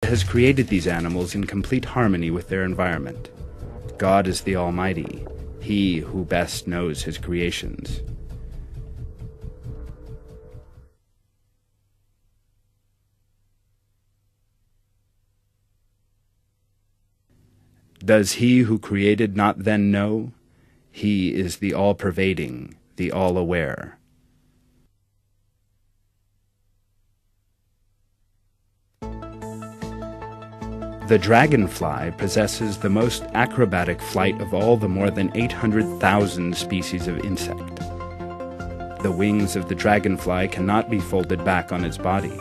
has created these animals in complete harmony with their environment. God is the Almighty, He who best knows His creations. Does He who created not then know? He is the all-pervading, the all-aware. The dragonfly possesses the most acrobatic flight of all the more than 800,000 species of insect. The wings of the dragonfly cannot be folded back on its body.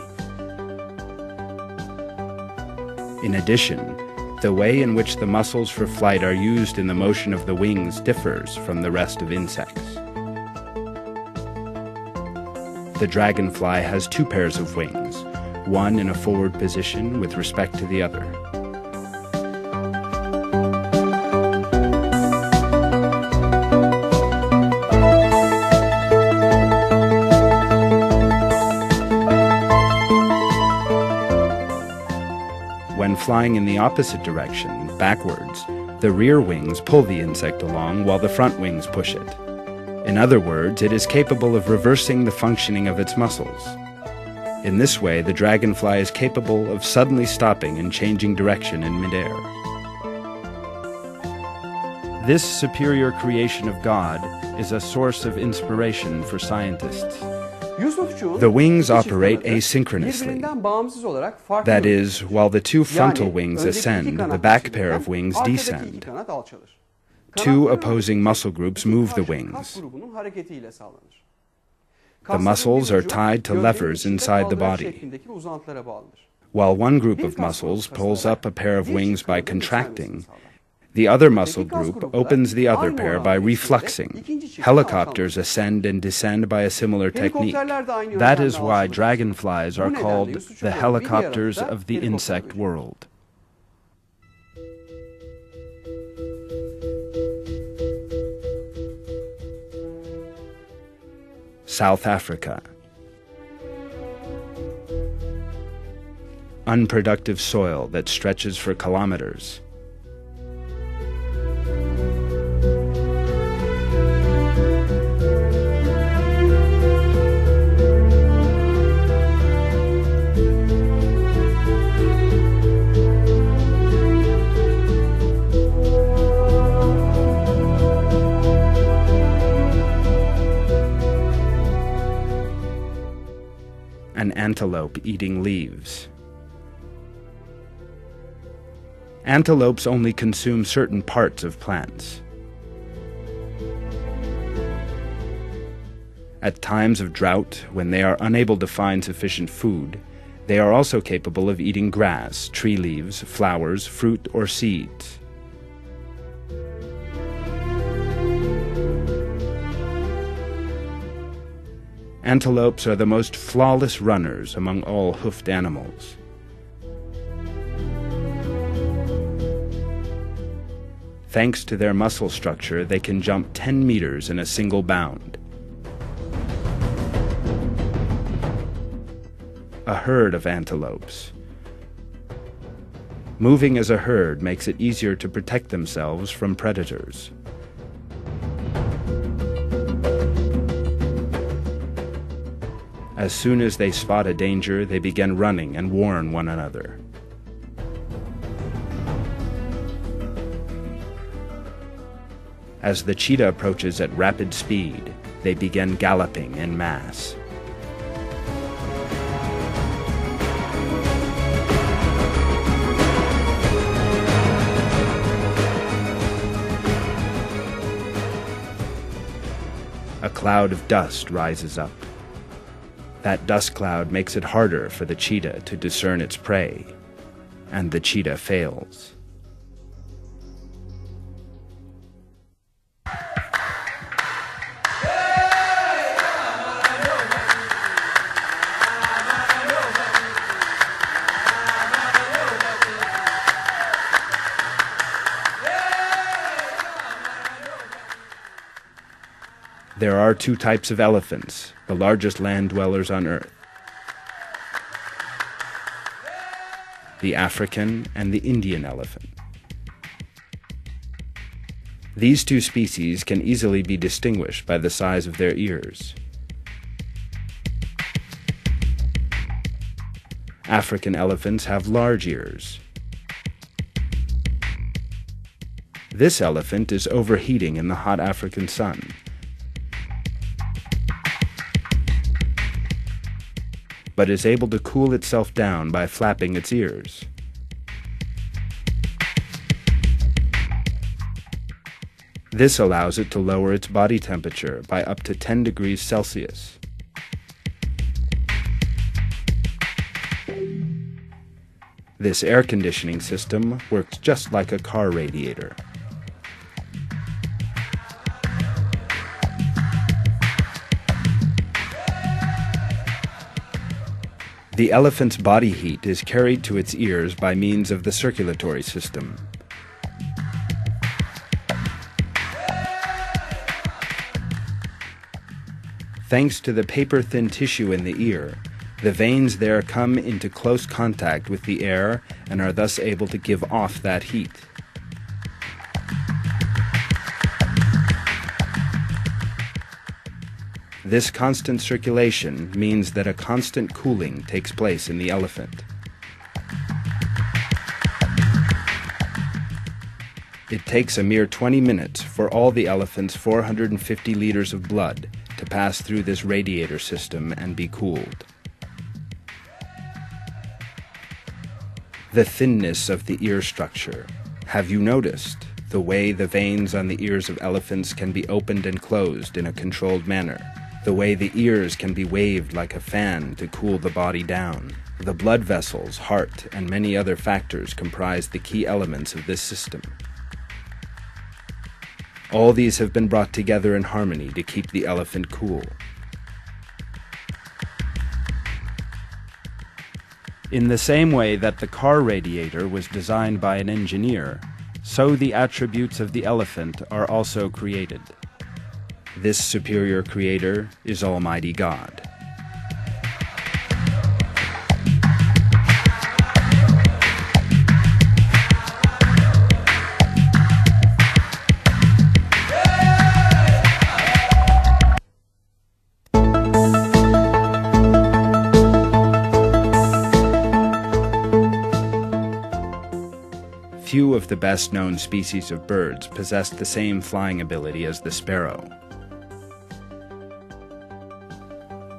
In addition, the way in which the muscles for flight are used in the motion of the wings differs from the rest of insects. The dragonfly has two pairs of wings, one in a forward position with respect to the other. When flying in the opposite direction, backwards, the rear wings pull the insect along while the front wings push it. In other words, it is capable of reversing the functioning of its muscles. In this way, the dragonfly is capable of suddenly stopping and changing direction in midair. This superior creation of God is a source of inspiration for scientists. The wings operate asynchronously. That is, while the two frontal wings ascend, the back pair of wings descend. Two opposing muscle groups move the wings. The muscles are tied to levers inside the body. While one group of muscles pulls up a pair of wings by contracting, the other muscle group opens the other pair by refluxing. Helicopters ascend and descend by a similar technique. That is why dragonflies are called the helicopters of the insect world. South Africa. Unproductive soil that stretches for kilometers. An antelope eating leaves. Antelopes only consume certain parts of plants. At times of drought, when they are unable to find sufficient food, they are also capable of eating grass, tree leaves, flowers, fruit, or seeds. Antelopes are the most flawless runners among all hoofed animals. Thanks to their muscle structure, they can jump 10 meters in a single bound. A herd of antelopes. Moving as a herd makes it easier to protect themselves from predators. As soon as they spot a danger, they begin running and warn one another. As the cheetah approaches at rapid speed, they begin galloping en masse. A cloud of dust rises up. That dust cloud makes it harder for the cheetah to discern its prey, and the cheetah fails. There are two types of elephants, the largest land dwellers on Earth. the African and the Indian elephant. These two species can easily be distinguished by the size of their ears. African elephants have large ears. This elephant is overheating in the hot African sun. But is able to cool itself down by flapping its ears. This allows it to lower its body temperature by up to 10 degrees Celsius. This air conditioning system works just like a car radiator. The elephant's body heat is carried to its ears by means of the circulatory system. Thanks to the paper-thin tissue in the ear, the veins there come into close contact with the air and are thus able to give off that heat. This constant circulation means that a constant cooling takes place in the elephant. It takes a mere 20 minutes for all the elephant's 450 liters of blood to pass through this radiator system and be cooled. The thinness of the ear structure. Have you noticed the way the veins on the ears of elephants can be opened and closed in a controlled manner? The way the ears can be waved like a fan to cool the body down. The blood vessels, heart, and many other factors comprise the key elements of this system. All these have been brought together in harmony to keep the elephant cool. In the same way that the car radiator was designed by an engineer, so the attributes of the elephant are also created. This superior creator is Almighty God. Few of the best-known species of birds possess the same flying ability as the sparrow.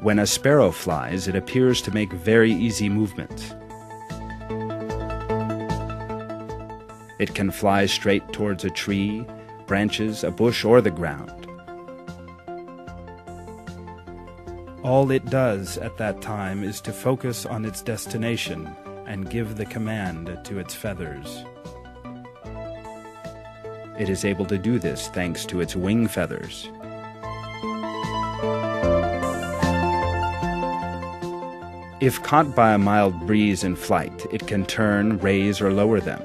When a sparrow flies, it appears to make very easy movements. It can fly straight towards a tree, branches, a bush, or the ground. All it does at that time is to focus on its destination and give the command to its feathers. It is able to do this thanks to its wing feathers. If caught by a mild breeze in flight, it can turn, raise, or lower them.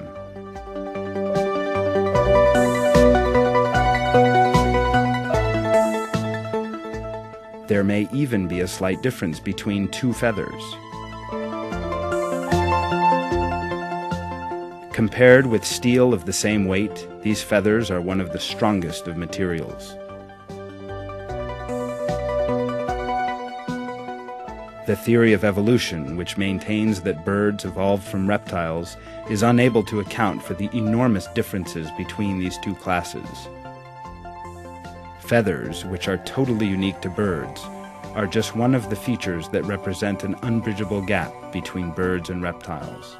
There may even be a slight difference between two feathers. Compared with steel of the same weight, these feathers are one of the strongest of materials. The theory of evolution, which maintains that birds evolved from reptiles, is unable to account for the enormous differences between these two classes. Feathers, which are totally unique to birds, are just one of the features that represent an unbridgeable gap between birds and reptiles.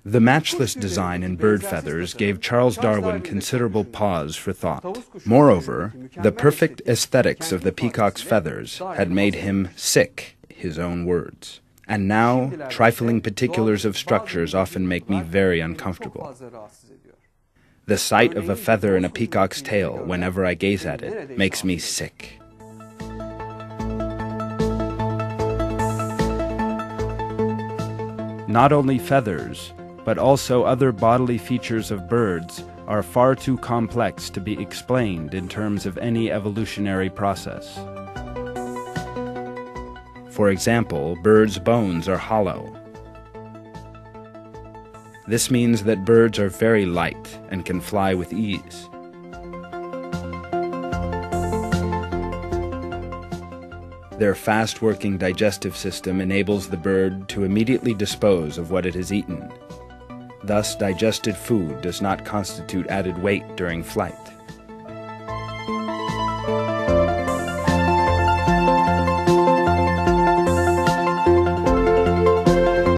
The matchless design in bird feathers gave Charles Darwin considerable pause for thought. Moreover, the perfect aesthetics of the peacock's feathers had made him sick, his own words. And now, trifling particulars of structures often make me very uncomfortable. The sight of a feather in a peacock's tail, whenever I gaze at it, makes me sick. Not only feathers, but also other bodily features of birds are far too complex to be explained in terms of any evolutionary process. For example, birds' bones are hollow. This means that birds are very light and can fly with ease. Their fast-working digestive system enables the bird to immediately dispose of what it has eaten. Thus, digested food does not constitute added weight during flight.